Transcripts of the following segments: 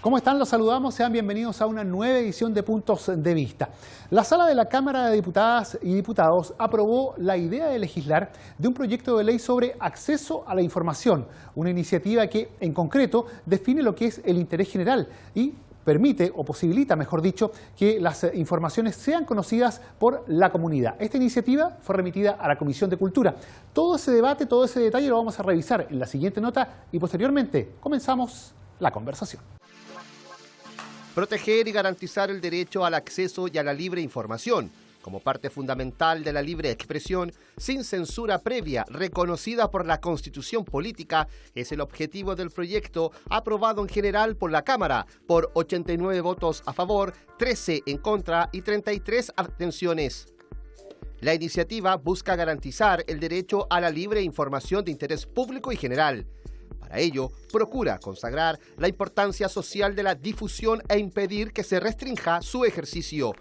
¿Cómo están? Los saludamos. Sean bienvenidos a una nueva edición de Puntos de Vista. La Sala de la Cámara de Diputadas y Diputados aprobó la idea de legislar de un proyecto de ley sobre acceso a la información, una iniciativa que, en concreto, define lo que es el interés general y permite, o posibilita, mejor dicho, que las informaciones sean conocidas por la comunidad. Esta iniciativa fue remitida a la Comisión de Cultura. Todo ese debate, todo ese detalle lo vamos a revisar en la siguiente nota y posteriormente comenzamos la conversación. Proteger y garantizar el derecho al acceso y a la libre información, como parte fundamental de la libre expresión, sin censura previa, reconocida por la Constitución Política, es el objetivo del proyecto aprobado en general por la Cámara, por 89 votos a favor, 13 en contra y 33 abstenciones. La iniciativa busca garantizar el derecho a la libre información de interés público y general. Para ello, procura consagrar la importancia social de la difusión e impedir que se restrinja su ejercicio.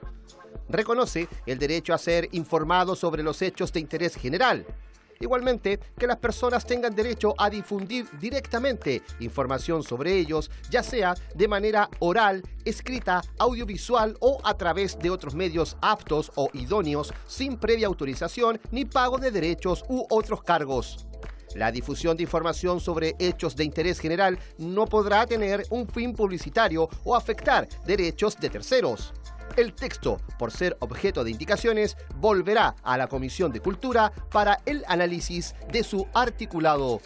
Reconoce el derecho a ser informado sobre los hechos de interés general. Igualmente, que las personas tengan derecho a difundir directamente información sobre ellos, ya sea de manera oral, escrita, audiovisual o a través de otros medios aptos o idóneos, sin previa autorización ni pago de derechos u otros cargos. La difusión de información sobre hechos de interés general no podrá tener un fin publicitario o afectar derechos de terceros. El texto, por ser objeto de indicaciones, volverá a la Comisión de Cultura para el análisis de su articulado.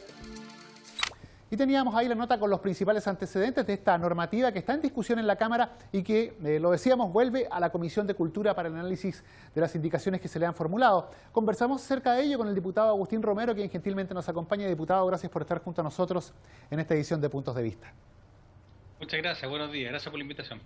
Y teníamos ahí la nota con los principales antecedentes de esta normativa que está en discusión en la Cámara y que, lo decíamos, vuelve a la Comisión de Cultura para el análisis de las indicaciones que se le han formulado. Conversamos acerca de ello con el diputado Agustín Romero, quien gentilmente nos acompaña. Diputado, gracias por estar junto a nosotros en esta edición de Puntos de Vista. Muchas gracias, buenos días, gracias por la invitación.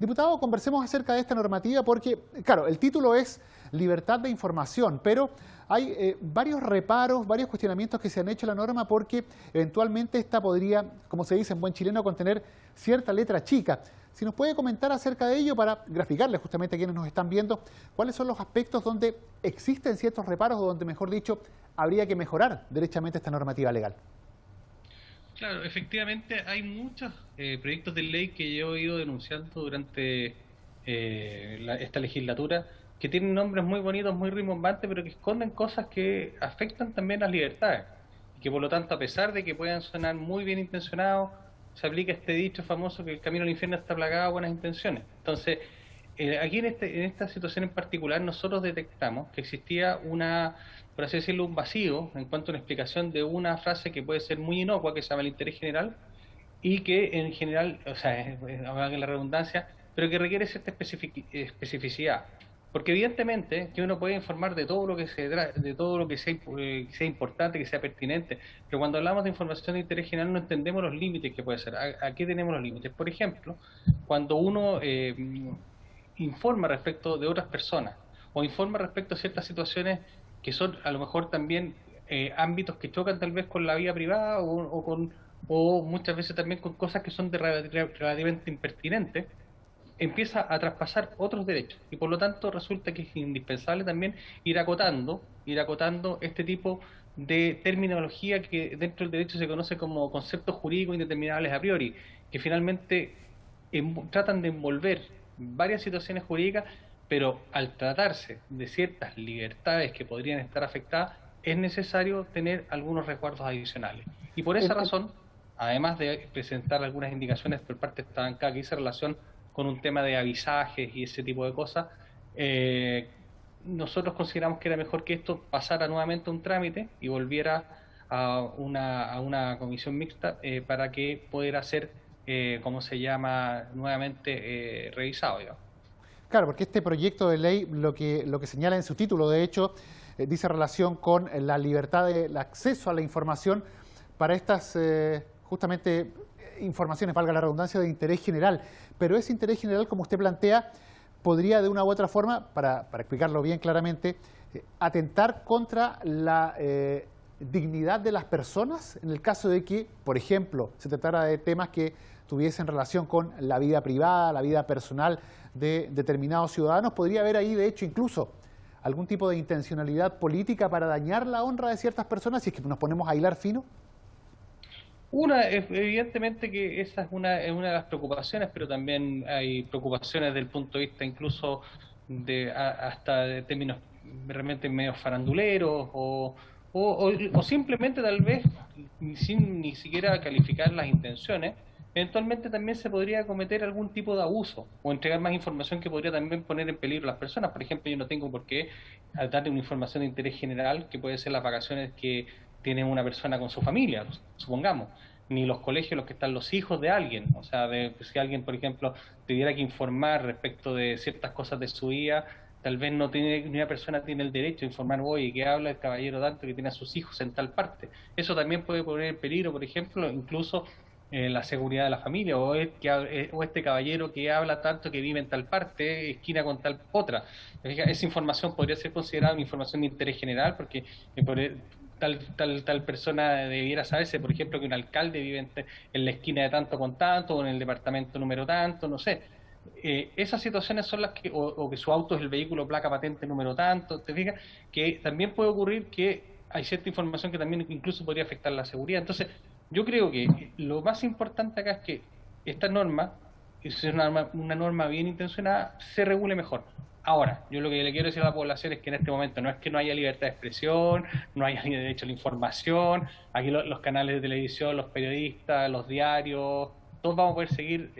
Diputado, conversemos acerca de esta normativa porque, claro, el título es Libertad de Información, pero hay varios reparos, varios cuestionamientos que se han hecho a la norma porque eventualmente esta podría, como se dice en buen chileno, contener cierta letra chica. Si nos puede comentar acerca de ello para graficarle justamente a quienes nos están viendo, cuáles son los aspectos donde existen ciertos reparos o donde, mejor dicho, habría que mejorar derechamente esta normativa legal. Claro, efectivamente hay muchos proyectos de ley que yo he ido denunciando durante esta legislatura que tienen nombres muy bonitos, muy rimbombantes, pero que esconden cosas que afectan también las libertades. Y que por lo tanto, a pesar de que puedan sonar muy bien intencionados, se aplica este dicho famoso que el camino al infierno está plagado de buenas intenciones. Entonces, aquí en esta situación en particular, nosotros detectamos que existía por así decirlo, un vacío en cuanto a una explicación de una frase que puede ser muy inocua, que se llama el interés general, y que en general, o sea, hagan la redundancia, pero que requiere cierta especificidad. Porque evidentemente que uno puede informar de todo lo que sea importante, que sea pertinente, pero cuando hablamos de información de interés general no entendemos los límites que puede ser. ¿A qué tenemos los límites? Por ejemplo, cuando uno informa respecto de otras personas o informa respecto a ciertas situaciones que son a lo mejor también ámbitos que chocan tal vez con la vida privada o muchas veces también con cosas que son relativamente impertinentes, empieza a traspasar otros derechos y por lo tanto resulta que es indispensable también ir acotando este tipo de terminología que dentro del derecho se conoce como conceptos jurídicos indeterminables a priori, que finalmente tratan de envolver varias situaciones jurídicas, pero al tratarse de ciertas libertades que podrían estar afectadas, es necesario tener algunos resguardos adicionales. Y por esa razón, además de presentar algunas indicaciones por parte de esta bancada que hice relación con un tema de avisajes y ese tipo de cosas, nosotros consideramos que era mejor que esto pasara nuevamente a un trámite y volviera a una comisión mixta para que pudiera ser, nuevamente revisado, digamos. Claro, porque este proyecto de ley lo que señala en su título, de hecho, dice relación con la libertad del acceso a la información para estas justamente informaciones, valga la redundancia, de interés general. Pero ese interés general, como usted plantea, podría de una u otra forma, para explicarlo bien claramente, atentar contra la dignidad de las personas en el caso de que, por ejemplo, se tratara de temas que tuviesen relación con la vida privada, la vida personal de determinados ciudadanos. Podría haber ahí, de hecho, incluso algún tipo de intencionalidad política para dañar la honra de ciertas personas, si es que nos ponemos a hilar fino. Evidentemente que esa es una de las preocupaciones, pero también hay preocupaciones desde el punto de vista incluso hasta de términos realmente medio faranduleros o simplemente tal vez sin ni siquiera calificar las intenciones, eventualmente también se podría cometer algún tipo de abuso o entregar más información que podría también poner en peligro a las personas. Por ejemplo, yo no tengo por qué darle una información de interés general que puede ser las vacaciones que tiene una persona con su familia, supongamos, ni los colegios en los que están los hijos de alguien. O sea, si alguien, por ejemplo, tuviera que informar respecto de ciertas cosas de su vida, tal vez no tiene, ni una persona tiene el derecho a informar, oye, que habla el caballero tanto que tiene a sus hijos en tal parte. Eso también puede poner en peligro, por ejemplo, incluso la seguridad de la familia, o este caballero que habla tanto que vive en tal parte, esquina con tal otra. Esa información podría ser considerada una información de interés general, porque tal persona debiera saberse, por ejemplo, que un alcalde vive en la esquina de tanto con tanto, o en el departamento número tanto, no sé. Esas situaciones son las que, o que su auto es el vehículo placa patente número tanto, te fijas, que también puede ocurrir que hay cierta información que también incluso podría afectar la seguridad. Entonces, yo creo que lo más importante acá es que esta norma, que es una norma bien intencionada, se regule mejor. Ahora, yo lo que le quiero decir a la población es que en este momento no es que no haya libertad de expresión, no haya derecho a la información, aquí los canales de televisión, los periodistas, los diarios, todos vamos a poder seguir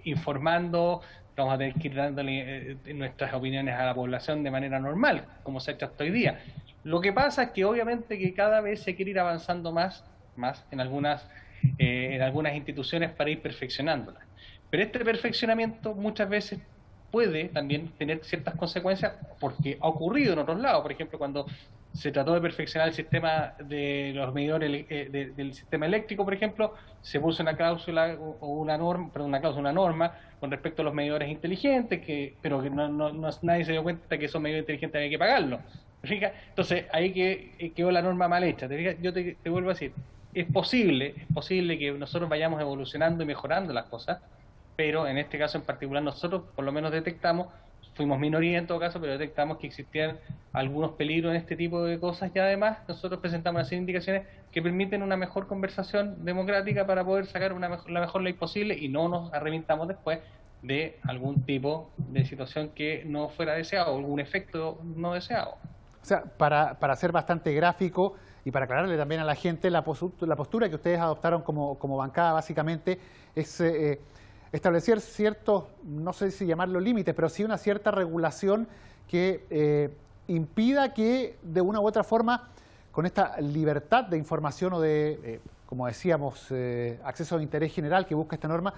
informando, vamos a tener que ir dándole nuestras opiniones a la población de manera normal, como se ha hecho hasta hoy día. Lo que pasa es que obviamente que cada vez se quiere ir avanzando más en algunas instituciones para ir perfeccionándolas. Pero este perfeccionamiento muchas veces puede también tener ciertas consecuencias porque ha ocurrido en otros lados. Por ejemplo, cuando se trató de perfeccionar el sistema de los medidores del sistema eléctrico, por ejemplo, se puso una cláusula o una norma, perdón, una norma con respecto a los medidores inteligentes, pero que nadie se dio cuenta que esos medidores inteligentes había que pagarlos. Entonces, ahí quedó la norma mal hecha. Yo te vuelvo a decir, es posible que nosotros vayamos evolucionando y mejorando las cosas, pero en este caso en particular nosotros por lo menos detectamos, fuimos minoría en todo caso, pero detectamos que existían algunos peligros en este tipo de cosas y además nosotros presentamos una serie de indicaciones que permiten una mejor conversación democrática para poder sacar la mejor ley posible y no nos arrepintamos después de algún tipo de situación que no fuera deseado o algún efecto no deseado. O sea, para ser bastante gráfico y para aclararle también a la gente, la postura que ustedes adoptaron como bancada básicamente es establecer ciertos, no sé si llamarlo límites, pero sí una cierta regulación que impida que de una u otra forma, con esta libertad de información o de, como decíamos, acceso de interés general que busca esta norma,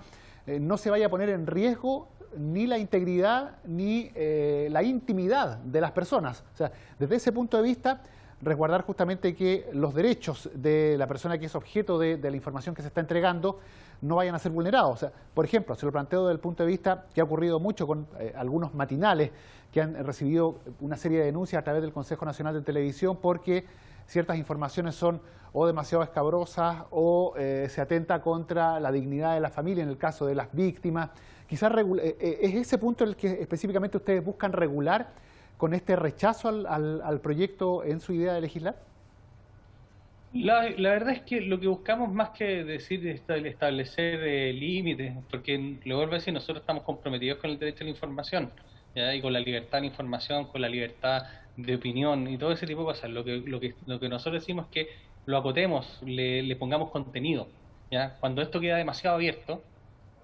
no se vaya a poner en riesgo ni la integridad ni la intimidad de las personas. O sea, desde ese punto de vista, resguardar justamente que los derechos de la persona que es objeto de la información que se está entregando no vayan a ser vulnerados. O sea, por ejemplo, se lo planteo desde el punto de vista que ha ocurrido mucho con algunos matinales que han recibido una serie de denuncias a través del Consejo Nacional de Televisión porque ciertas informaciones son o demasiado escabrosas o se atenta contra la dignidad de la familia en el caso de las víctimas. Quizás es ese punto el que específicamente ustedes buscan regular con este rechazo al proyecto en su idea de legislar. La verdad es que lo que buscamos más que decir establecer límites, porque lo vuelvo a decir, nosotros estamos comprometidos con el derecho a la información, ¿ya? Y con la libertad de la información, con la libertad de opinión y todo ese tipo de cosas. Lo que nosotros decimos es que lo acotemos, le pongamos contenido, ¿ya? Cuando esto queda demasiado abierto,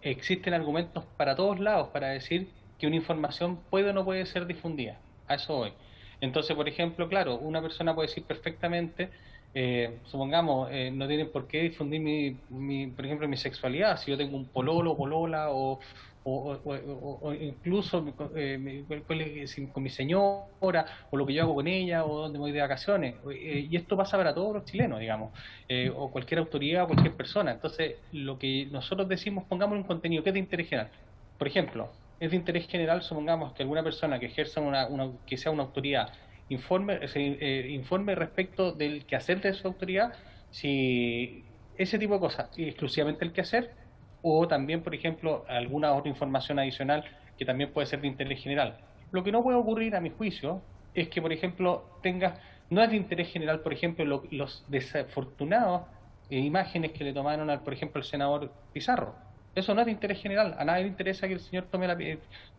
existen argumentos para todos lados para decir que una información puede o no puede ser difundida. A eso voy. Entonces, por ejemplo, claro, una persona puede decir perfectamente, supongamos, no tienen por qué difundir por ejemplo, mi sexualidad, si yo tengo un pololo, polola, o incluso con mi señora, o lo que yo hago con ella, o donde voy de vacaciones. Y esto pasa para todos los chilenos, digamos, o cualquier autoridad, o cualquier persona. Entonces, lo que nosotros decimos, pongamos un contenido que es de interés general. Por ejemplo, es de interés general, supongamos que alguna persona que ejerza que sea una autoridad informe respecto del quehacer de su autoridad, si ese tipo de cosas, y exclusivamente el quehacer, o también, por ejemplo, alguna otra información adicional que también puede ser de interés general. Lo que no puede ocurrir, a mi juicio, es que, por ejemplo, no es de interés general, por ejemplo, los desafortunados imágenes que le tomaron, por ejemplo, al senador Pizarro. Eso no es de interés general. A nadie le interesa que el señor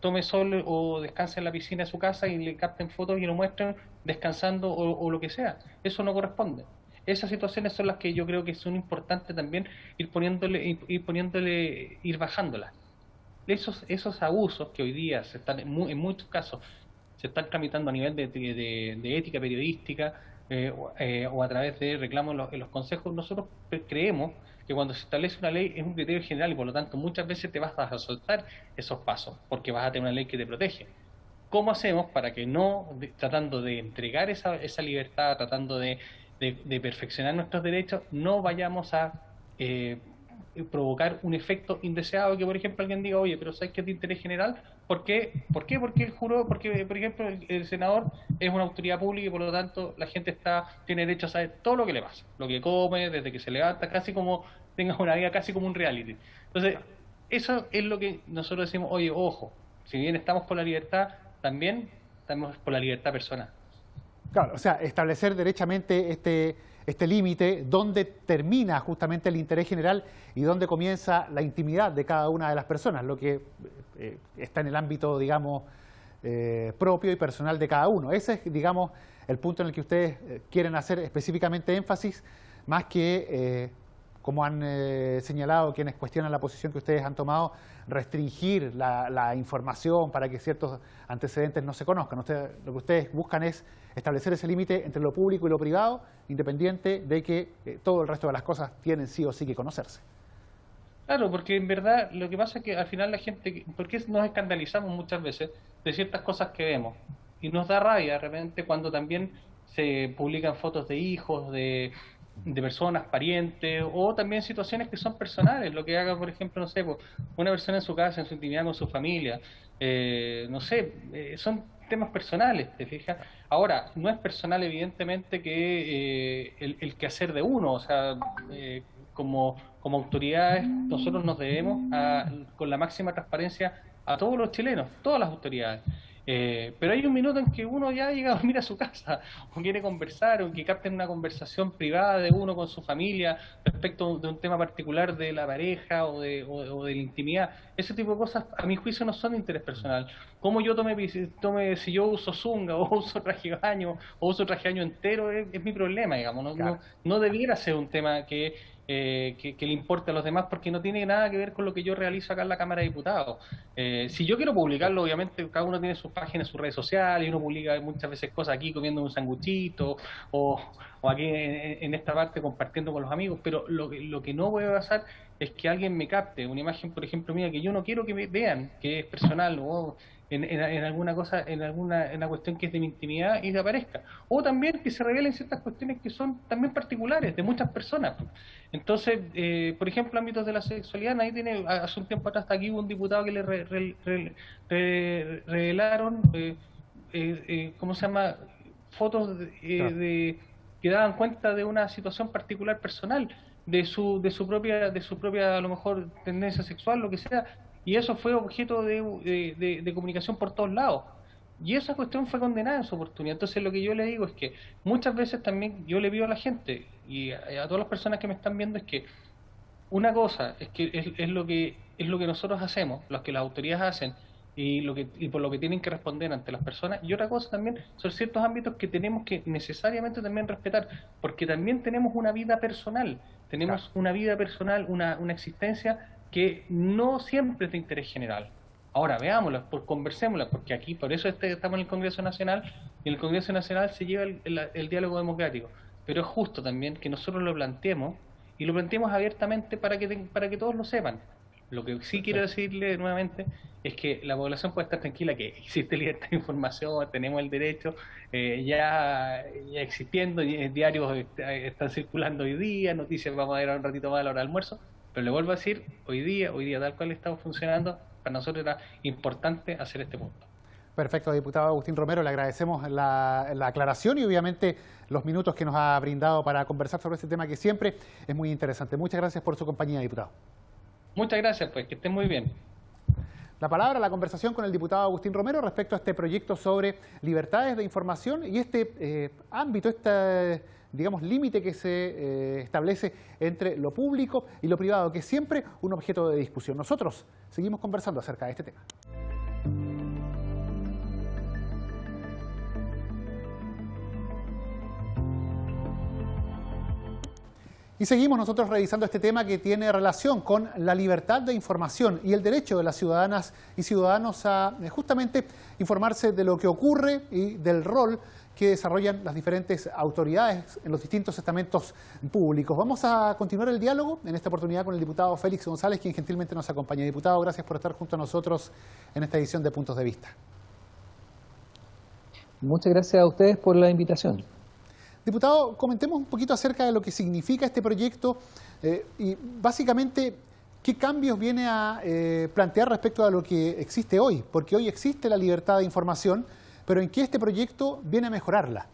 tome sol o descanse en la piscina de su casa y le capten fotos y lo muestren descansando o lo que sea. Eso no corresponde. Esas situaciones son las que yo creo que son importantes también ir bajándolas. Esos abusos que hoy día en muchos casos se están tramitando a nivel de ética periodística o a través de reclamos en los consejos, nosotros creemos que cuando se establece una ley es un criterio general y por lo tanto muchas veces te vas a soltar esos pasos porque vas a tener una ley que te protege. ¿Cómo hacemos para que tratando de entregar esa libertad, tratando de perfeccionar nuestros derechos, no vayamos a provocar un efecto indeseado, que por ejemplo alguien diga, oye, pero ¿sabes qué es de interés general? ¿Por qué? Porque por ejemplo, el senador es una autoridad pública y por lo tanto la gente tiene derecho a saber todo lo que le pasa, lo que come, desde que se levanta, casi como tenga una vida casi como un reality. Entonces, eso es lo que nosotros decimos, oye, ojo, si bien estamos por la libertad, también estamos por la libertad personal. Claro, o sea, establecer derechamente este límite, donde termina justamente el interés general y donde comienza la intimidad de cada una de las personas, lo que está en el ámbito, digamos, propio y personal de cada uno. Ese es, digamos, el punto en el que ustedes quieren hacer específicamente énfasis, más que, como han señalado quienes cuestionan la posición que ustedes han tomado, restringir la información para que ciertos antecedentes no se conozcan. Lo que ustedes buscan es establecer ese límite entre lo público y lo privado, independiente de que todo el resto de las cosas tienen sí o sí que conocerse. Claro, porque en verdad lo que pasa es que al final la gente, ¿por qué nos escandalizamos muchas veces de ciertas cosas que vemos? Y nos da rabia de repente cuando también se publican fotos de hijos, de personas, parientes, o también situaciones que son personales, lo que haga, por ejemplo, no sé, una persona en su casa, en su intimidad con su familia, no sé, son temas personales, ¿te fijas? Ahora, no es personal evidentemente que el quehacer de uno, o sea, como autoridades nosotros nos debemos con la máxima transparencia a todos los chilenos, todas las autoridades. Pero hay un minuto en que uno ya llega a dormir a su casa o quiere conversar o que capten una conversación privada de uno con su familia respecto de un tema particular de la pareja o de la intimidad. Ese tipo de cosas a mi juicio no son de interés personal. Como yo si yo uso zunga o uso traje de baño o uso traje de baño entero es mi problema, digamos. Claro. No debiera ser un tema que le importe a los demás porque no tiene nada que ver con lo que yo realizo acá en la Cámara de Diputados. Si yo quiero publicarlo, obviamente cada uno tiene sus páginas, sus redes sociales, y uno publica muchas veces cosas aquí comiendo un sanguchito o aquí en esta parte compartiendo con los amigos, pero lo que no puede pasar es que alguien me capte una imagen, por ejemplo, mía, que yo no quiero que me vean, que es personal o en alguna cosa, en una cuestión que es de mi intimidad y desaparezca. O también que se revelen ciertas cuestiones que son también particulares de muchas personas. Entonces, por ejemplo, ámbitos de la sexualidad, nadie tiene, hace un tiempo atrás hasta aquí hubo un diputado que le revelaron, ¿cómo se llama?, fotos que daban cuenta de una situación particular personal, de su propia a lo mejor tendencia sexual, lo que sea, y eso fue objeto de comunicación por todos lados. Y esa cuestión fue condenada en su oportunidad. Entonces lo que yo le digo es que muchas veces también yo le pido a la gente y a todas las personas que me están viendo es que una cosa es que es lo que nosotros hacemos, lo que las autoridades hacen y por lo que tienen que responder ante las personas, y otra cosa también son ciertos ámbitos que tenemos que necesariamente también respetar, porque también tenemos una vida personal, una existencia que no siempre es de interés general. Ahora, veámoslas, conversémoslas, porque aquí, por eso estamos en el Congreso Nacional, y en el Congreso Nacional se lleva el diálogo democrático. Pero es justo también que nosotros lo planteemos, y lo planteemos abiertamente para que todos lo sepan. Lo que sí quiero decirle nuevamente es que la población puede estar tranquila que existe libertad de información, tenemos el derecho, ya existiendo, diarios están circulando hoy día, noticias vamos a ver un ratito más a la hora del almuerzo, pero le vuelvo a decir, hoy día tal cual estamos funcionando, para nosotros era importante hacer este punto. Perfecto, diputado Agustín Romero, le agradecemos la aclaración y obviamente los minutos que nos ha brindado para conversar sobre este tema que siempre es muy interesante. Muchas gracias por su compañía, diputado. Muchas gracias, pues, que estén muy bien. La palabra, la conversación con el diputado Agustín Romero respecto a este proyecto sobre libertades de información y este ámbito, digamos, límite que se establece entre lo público y lo privado, que es siempre un objeto de discusión. Nosotros seguimos conversando acerca de este tema. Y seguimos nosotros revisando este tema que tiene relación con la libertad de información y el derecho de las ciudadanas y ciudadanos a justamente informarse de lo que ocurre y del rol que desarrollan las diferentes autoridades en los distintos estamentos públicos. Vamos a continuar el diálogo en esta oportunidad con el diputado Félix González, quien gentilmente nos acompaña. Diputado, gracias por estar junto a nosotros en esta edición de Puntos de Vista. Muchas gracias a ustedes por la invitación. Diputado, comentemos un poquito acerca de lo que significa este proyecto y básicamente qué cambios viene a plantear respecto a lo que existe hoy, porque hoy existe la libertad de información, pero en qué este proyecto viene a mejorarla.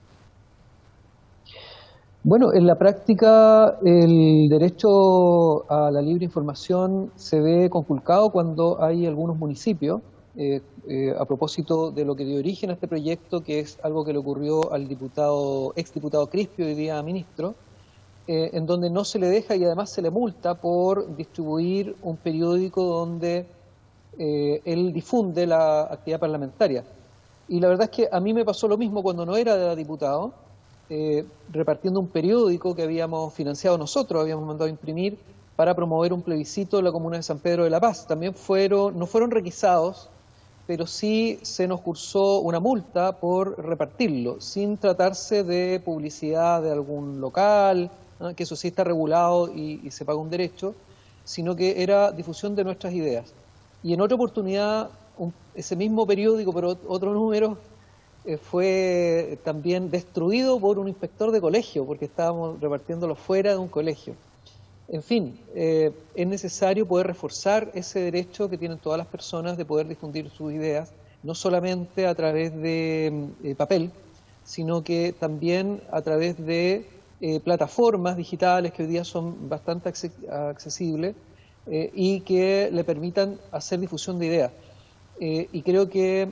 Bueno, en la práctica el derecho a la libre información se ve conculcado cuando hay algunos municipios, a propósito de lo que dio origen a este proyecto, que es algo que le ocurrió al exdiputado Crispio, hoy día ministro, en donde no se le deja y además se le multa por distribuir un periódico donde él difunde la actividad parlamentaria. Y la verdad es que a mí me pasó lo mismo cuando no era diputado, repartiendo un periódico que habíamos financiado nosotros, habíamos mandado a imprimir para promover un plebiscito en la comuna de San Pedro de la Paz. También no fueron requisados, pero sí se nos cursó una multa por repartirlo, sin tratarse de publicidad de algún local, ¿no?, que eso sí está regulado y se paga un derecho, sino que era difusión de nuestras ideas. Y en otra oportunidad, ese mismo periódico, pero otro número, fue también destruido por un inspector de colegio, porque estábamos repartiéndolo fuera de un colegio. En fin, es necesario poder reforzar ese derecho que tienen todas las personas de poder difundir sus ideas, no solamente a través de papel, sino que también a través de plataformas digitales que hoy día son bastante accesibles y que le permitan hacer difusión de ideas. Y creo que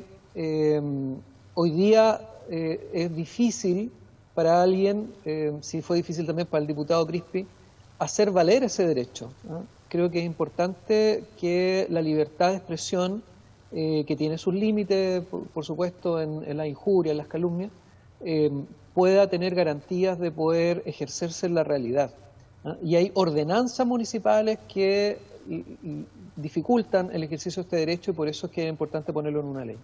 hoy día es difícil para alguien, si fue difícil también para el diputado Crispi, hacer valer ese derecho, ¿no? Creo que es importante que la libertad de expresión, que tiene sus límites, por supuesto, en la injuria, en las calumnias, pueda tener garantías de poder ejercerse en la realidad, ¿no? Y hay ordenanzas municipales que dificultan el ejercicio de este derecho y por eso es que es importante ponerlo en una ley.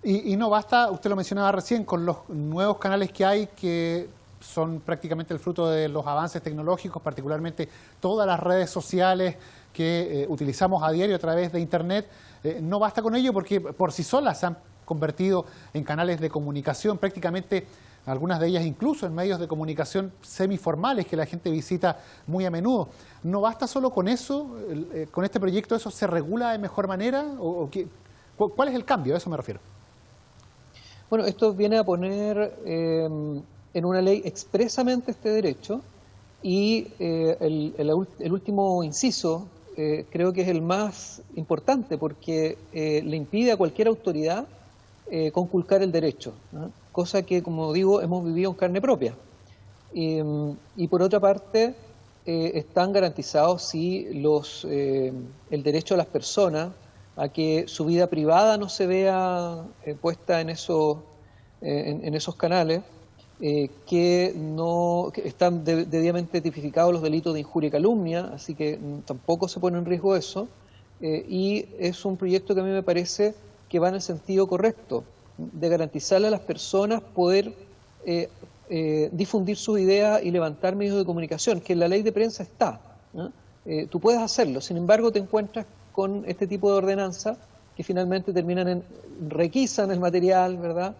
Y no basta, usted lo mencionaba recién, con los nuevos canales que hay que son prácticamente el fruto de los avances tecnológicos, particularmente todas las redes sociales que utilizamos a diario a través de Internet. No basta con ello porque por sí solas se han convertido en canales de comunicación, prácticamente algunas de ellas incluso en medios de comunicación semiformales que la gente visita muy a menudo. ¿No basta solo con eso? ¿Con este proyecto eso se regula de mejor manera? ¿Cuál es el cambio? A eso me refiero. Bueno, esto viene a poner en una ley expresamente este derecho y el último inciso creo que es el más importante porque le impide a cualquier autoridad conculcar el derecho, ¿no? Cosa que, como digo, hemos vivido en carne propia. Y por otra parte, están garantizados sí el derecho de las personas a que su vida privada no se vea puesta en esos canales, que están debidamente tipificados los delitos de injuria y calumnia, así que tampoco se pone en riesgo eso, y es un proyecto que a mí me parece que va en el sentido correcto, de garantizarle a las personas poder difundir sus ideas y levantar medios de comunicación, que en la ley de prensa está, ¿no? Tú puedes hacerlo, sin embargo te encuentras con este tipo de ordenanzas que finalmente requisan el material, ¿verdad?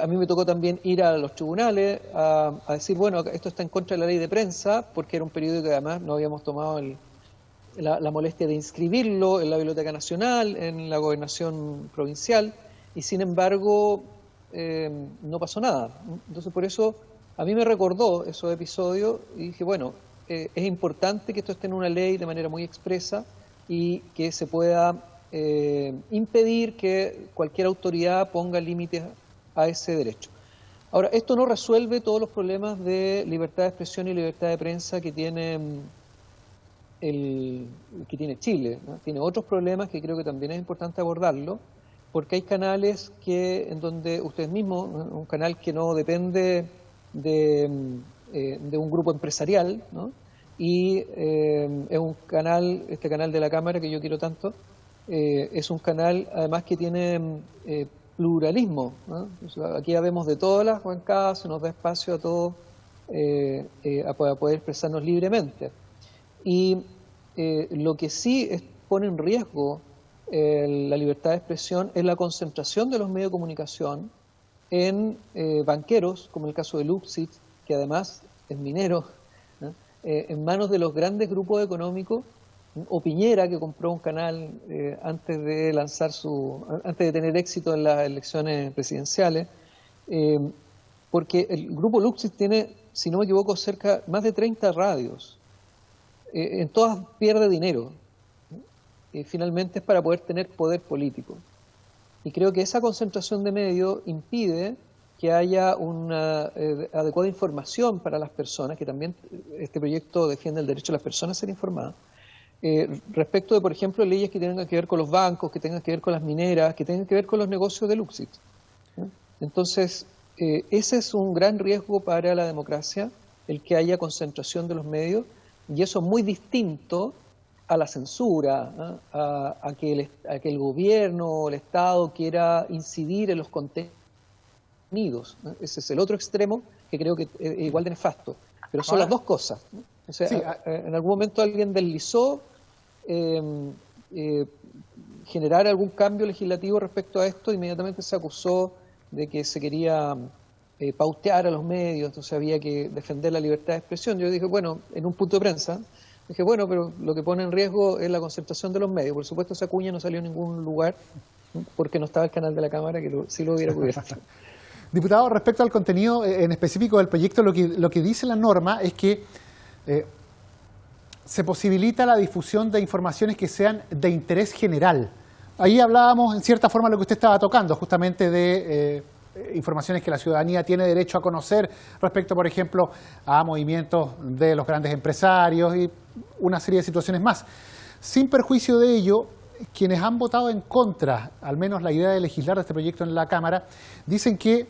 A mí me tocó también ir a los tribunales a decir, bueno, esto está en contra de la ley de prensa, porque era un periódico que además no habíamos tomado la molestia de inscribirlo en la Biblioteca Nacional, en la Gobernación Provincial, y sin embargo no pasó nada. Entonces por eso a mí me recordó esos episodios y dije, bueno, es importante que esto esté en una ley de manera muy expresa y que se pueda impedir que cualquier autoridad ponga límites a ese derecho. Ahora, esto no resuelve todos los problemas de libertad de expresión y libertad de prensa que tiene Chile, ¿no? Tiene otros problemas que creo que también es importante abordarlo, porque hay canales en donde ustedes mismos, un canal que no depende de un grupo empresarial, ¿no? Y es un canal, este canal de la Cámara que yo quiero tanto, es un canal además que tiene pluralismo, ¿no? O sea, aquí ya vemos de todas las bancadas, se nos da espacio a todos para poder expresarnos libremente. Y lo que sí pone en riesgo la libertad de expresión es la concentración de los medios de comunicación en banqueros, como el caso de Luxit, que además es minero, ¿no? En manos de los grandes grupos económicos, o Piñera, que compró un canal antes de tener éxito en las elecciones presidenciales, porque el grupo Luxit tiene, si no me equivoco, más de 30 radios. En todas pierde dinero. Finalmente es para poder tener poder político. Y creo que esa concentración de medios impide que haya una adecuada información para las personas, que también este proyecto defiende el derecho de las personas a ser informadas, respecto de, por ejemplo, leyes que tengan que ver con los bancos, que tengan que ver con las mineras, que tengan que ver con los negocios de Luxit, ¿no? Entonces, ese es un gran riesgo para la democracia, el que haya concentración de los medios, y eso es muy distinto a la censura, ¿no? a que el gobierno o el Estado quiera incidir en los contenidos, ¿no? Ese es el otro extremo que creo que es igual de nefasto, pero son las dos cosas, ¿no? O sea, sí, en algún momento alguien deslizó generar algún cambio legislativo respecto a esto, inmediatamente se acusó de que se quería pautear a los medios, entonces había que defender la libertad de expresión. Yo dije, bueno, en un punto de prensa, dije, bueno, pero lo que pone en riesgo es la concentración de los medios. Por supuesto, esa cuña no salió en ningún lugar, porque no estaba el canal de la Cámara, que sí lo hubiera cubierto. Diputado, respecto al contenido en específico del proyecto, lo que dice la norma es que se posibilita la difusión de informaciones que sean de interés general. Ahí hablábamos, en cierta forma, lo que usted estaba tocando, justamente de informaciones que la ciudadanía tiene derecho a conocer respecto, por ejemplo, a movimientos de los grandes empresarios y una serie de situaciones más. Sin perjuicio de ello, quienes han votado en contra, al menos la idea de legislar de este proyecto en la Cámara, dicen que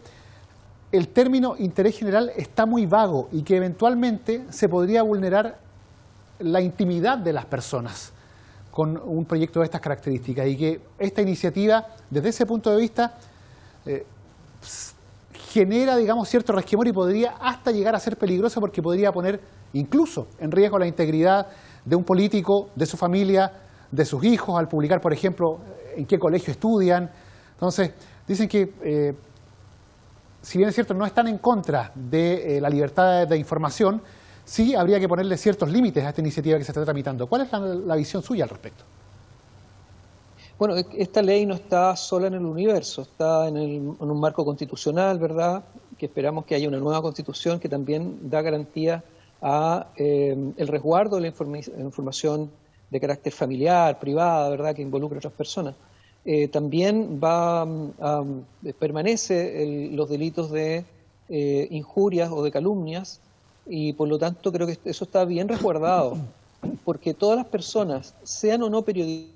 el término interés general está muy vago y que eventualmente se podría vulnerar la intimidad de las personas con un proyecto de estas características y que esta iniciativa, desde ese punto de vista, genera, digamos, cierto resquemor y podría hasta llegar a ser peligroso porque podría poner incluso en riesgo la integridad de un político, de su familia, de sus hijos, al publicar, por ejemplo, en qué colegio estudian. Entonces, dicen que, si bien es cierto, no están en contra de la libertad de información, sí habría que ponerle ciertos límites a esta iniciativa que se está tramitando. ¿Cuál es la visión suya al respecto? Bueno, esta ley no está sola en el universo, está en un marco constitucional, ¿verdad?, que esperamos que haya una nueva constitución que también da garantía a el resguardo de la información de carácter familiar, privada, ¿verdad?, que involucra a otras personas. También permanece los delitos de injurias o de calumnias, y por lo tanto creo que eso está bien resguardado, porque todas las personas, sean o no periodistas,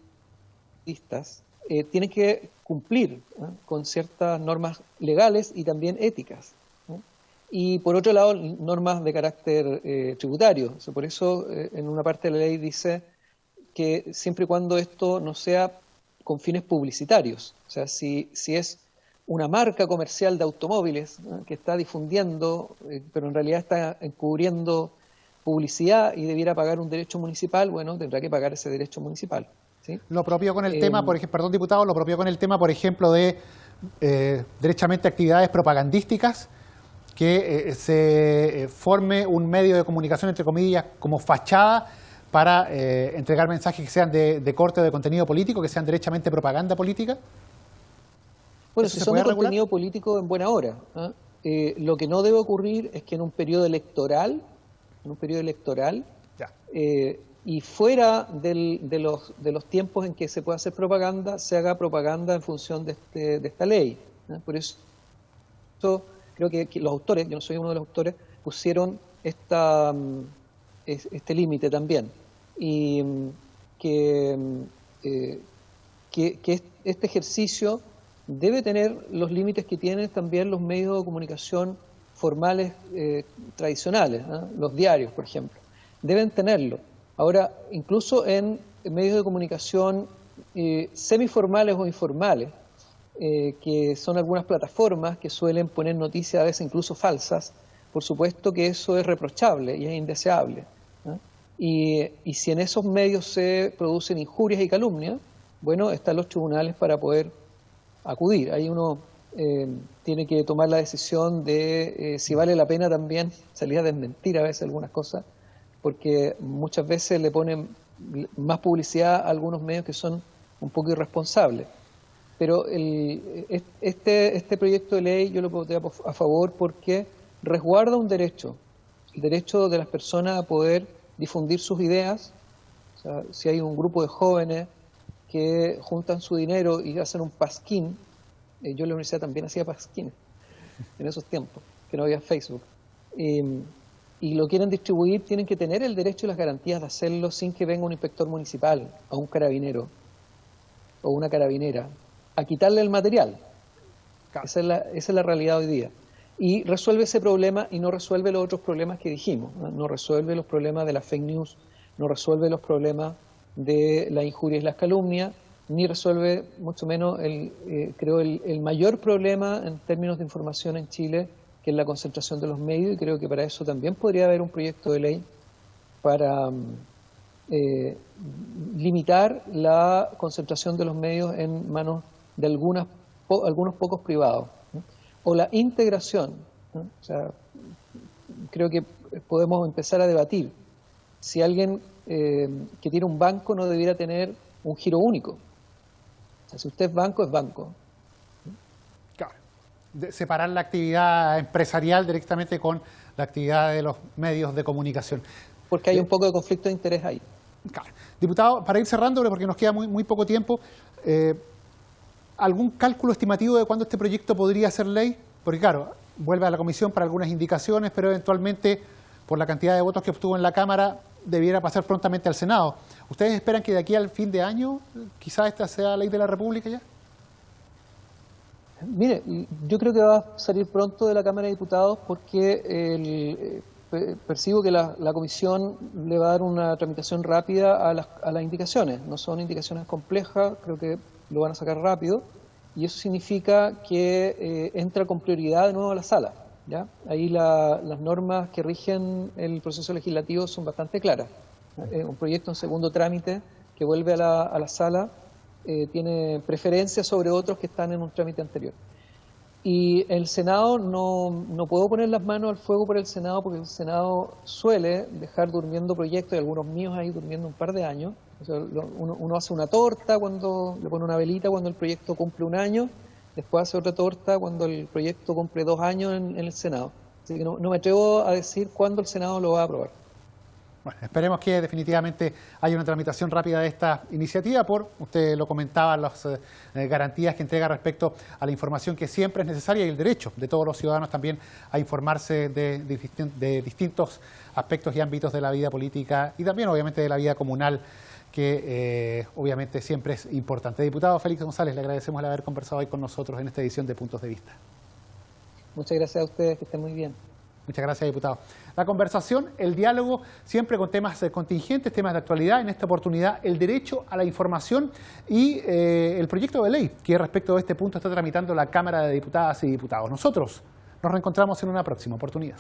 tienen que cumplir, ¿no?, con ciertas normas legales y también éticas, ¿no? Y por otro lado, normas de carácter tributario. O sea, por eso en una parte de la ley dice que siempre y cuando esto no sea con fines publicitarios, o sea, si es una marca comercial de automóviles, ¿no?, que está difundiendo, pero en realidad está encubriendo publicidad y debiera pagar un derecho municipal, bueno, tendrá que pagar ese derecho municipal, ¿sí? Lo propio con el tema, por ejemplo, perdón, diputado, lo propio con el tema, por ejemplo, de derechamente actividades propagandísticas, que se forme un medio de comunicación, entre comillas, como fachada para entregar mensajes que sean de corte o de contenido político, que sean derechamente propaganda política. Bueno, si son de contenido político, en buena hora, ¿eh? Lo que no debe ocurrir es que en un periodo electoral, y fuera de los tiempos en que se puede hacer propaganda, se haga propaganda en función de esta ley, ¿eh? Por eso creo que los autores, yo no soy uno de los autores, pusieron este límite también. Y que este ejercicio debe tener los límites que tienen también los medios de comunicación formales tradicionales, ¿eh? Los diarios, por ejemplo, deben tenerlo. Ahora, incluso en medios de comunicación semiformales o informales, que son algunas plataformas que suelen poner noticias a veces incluso falsas, por supuesto que eso es reprochable y es indeseable, ¿eh? Y si en esos medios se producen injurias y calumnias, bueno, están los tribunales para poder acudir. Ahí uno tiene que tomar la decisión de si vale la pena también salir a desmentir a veces algunas cosas, porque muchas veces le ponen más publicidad a algunos medios que son un poco irresponsables. Pero este proyecto de ley yo lo voté a favor porque resguarda un derecho, el derecho de las personas a poder difundir sus ideas. O sea, si hay un grupo de jóvenes que juntan su dinero y hacen un pasquín, yo en la universidad también hacía pasquines en esos tiempos, que no había Facebook, y lo quieren distribuir, tienen que tener el derecho y las garantías de hacerlo sin que venga un inspector municipal o un carabinero o una carabinera a quitarle el material. Esa es la realidad hoy día. Y resuelve ese problema y no resuelve los otros problemas que dijimos, ¿no? No resuelve los problemas de las fake news, no resuelve los problemas de la injuria y las calumnias, ni resuelve mucho menos creo el mayor problema en términos de información en Chile, que es la concentración de los medios, y creo que para eso también podría haber un proyecto de ley para limitar la concentración de los medios en manos de algunos pocos privados, ¿no? O la integración, ¿no? O sea, creo que podemos empezar a debatir si alguien que tiene un banco no debiera tener un giro único. O sea, si usted es banco, es banco. Claro. Separar la actividad empresarial directamente con la actividad de los medios de comunicación. Porque hay un poco de conflicto de interés ahí. Claro. Diputado, para ir cerrando, porque nos queda muy poco tiempo, ¿algún cálculo estimativo de cuándo este proyecto podría ser ley? Porque claro, vuelve a la comisión para algunas indicaciones, pero eventualmente, por la cantidad de votos que obtuvo en la Cámara, debiera pasar prontamente al Senado. ¿Ustedes esperan que de aquí al fin de año quizás esta sea ley de la República ya? Mire, yo creo que va a salir pronto de la Cámara de Diputados porque percibo que la comisión le va a dar una tramitación rápida a las indicaciones. No son indicaciones complejas, creo que lo van a sacar rápido, y eso significa que entra con prioridad de nuevo a la sala, ¿ya? Ahí las normas que rigen el proceso legislativo son bastante claras. Un proyecto en segundo trámite que vuelve a la sala tiene preferencia sobre otros que están en un trámite anterior. Y el Senado, no puedo poner las manos al fuego por el Senado, porque el Senado suele dejar durmiendo proyectos, y algunos míos ahí durmiendo un par de años. O sea, uno hace una torta cuando le pone una velita cuando el proyecto cumple un año, después hace otra torta cuando el proyecto cumple 2 años en el Senado. Así que no me atrevo a decir cuándo el Senado lo va a aprobar. Bueno, esperemos que definitivamente haya una tramitación rápida de esta iniciativa usted lo comentaba, las garantías que entrega respecto a la información que siempre es necesaria y el derecho de todos los ciudadanos también a informarse de distintos aspectos y ámbitos de la vida política y también obviamente de la vida comunal, que obviamente siempre es importante. Diputado Félix González, le agradecemos el haber conversado hoy con nosotros en esta edición de Puntos de Vista. Muchas gracias a ustedes, que estén muy bien. Muchas gracias, diputado. La conversación, el diálogo, siempre con temas contingentes, temas de actualidad. En esta oportunidad, el derecho a la información y el proyecto de ley que respecto a este punto está tramitando la Cámara de Diputadas y Diputados. Nosotros nos reencontramos en una próxima oportunidad.